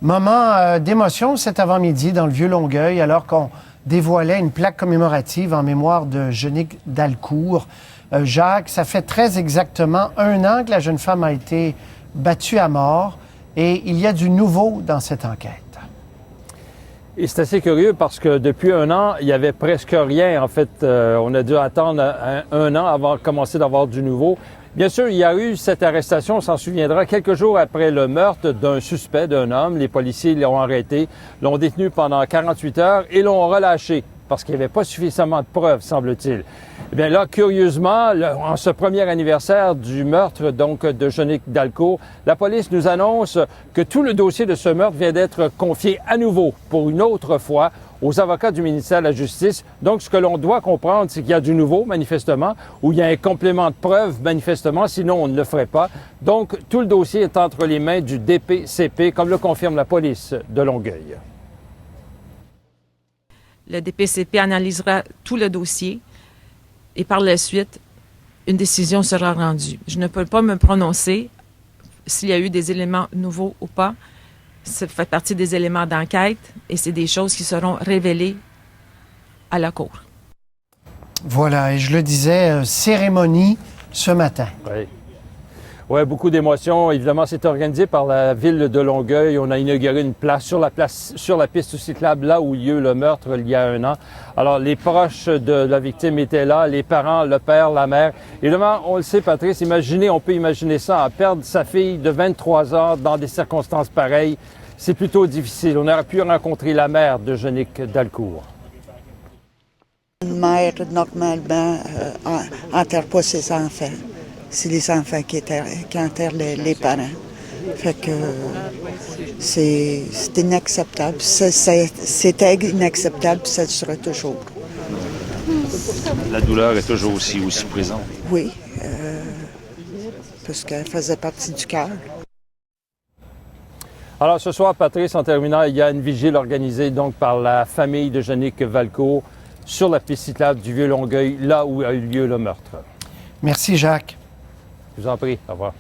Moment d'émotion cet avant-midi dans le Vieux-Longueuil, alors qu'on dévoilait une plaque commémorative en mémoire de Jeannick Dalcour. Jacques, ça fait très exactement 1 an que la jeune femme a été battue à mort et il y a du nouveau dans cette enquête. Et c'est assez curieux parce que depuis 1 an, il y avait presque rien. En fait, on a dû attendre 1 an avant de commencer d'avoir du nouveau. Bien sûr, il y a eu cette arrestation, on s'en souviendra, quelques jours après le meurtre d'un suspect, d'un homme. Les policiers l'ont arrêté, l'ont détenu pendant 48 heures et l'ont relâché parce qu'il n'y avait pas suffisamment de preuves, semble-t-il. Eh bien là, curieusement, en ce premier anniversaire du meurtre donc de Jeannick Dalcour, la police nous annonce que tout le dossier de ce meurtre vient d'être confié à nouveau, pour une autre fois, aux avocats du ministère de la Justice. Donc, ce que l'on doit comprendre, c'est qu'il y a du nouveau, manifestement, ou il y a un complément de preuves, manifestement, sinon on ne le ferait pas. Donc, tout le dossier est entre les mains du DPCP, comme le confirme la police de Longueuil. Le DPCP analysera tout le dossier et par la suite, une décision sera rendue. Je ne peux pas me prononcer s'il y a eu des éléments nouveaux ou pas. Ça fait partie des éléments d'enquête et c'est des choses qui seront révélées à la Cour. Voilà, et je le disais, cérémonie ce matin. Oui. Oui, beaucoup d'émotions. Évidemment, c'est organisé par la ville de Longueuil. On a inauguré une place sur la piste cyclable, là où il y a eu le meurtre il y a 1 an. Alors, les proches de la victime étaient là, les parents, le père, la mère. Évidemment, on le sait, Patrice, on peut imaginer ça, perdre sa fille de 23 ans dans des circonstances pareilles, c'est plutôt difficile. On aurait pu rencontrer la mère de Jeannick Dalcour. Une mère, normalement, enterre pas ses enfants. C'est les enfants qui enterrent les parents. Fait que c'est inacceptable. C'était inacceptable, ça le sera toujours. La douleur est toujours aussi présente. Oui, parce qu'elle faisait partie du cœur. Alors, ce soir, Patrice, en terminant, il y a une vigile organisée donc par la famille de Jeannick Dalcour sur la piste cyclable du Vieux-Longueuil, là où a eu lieu le meurtre. Merci, Jacques. Je vous en prie. Au revoir.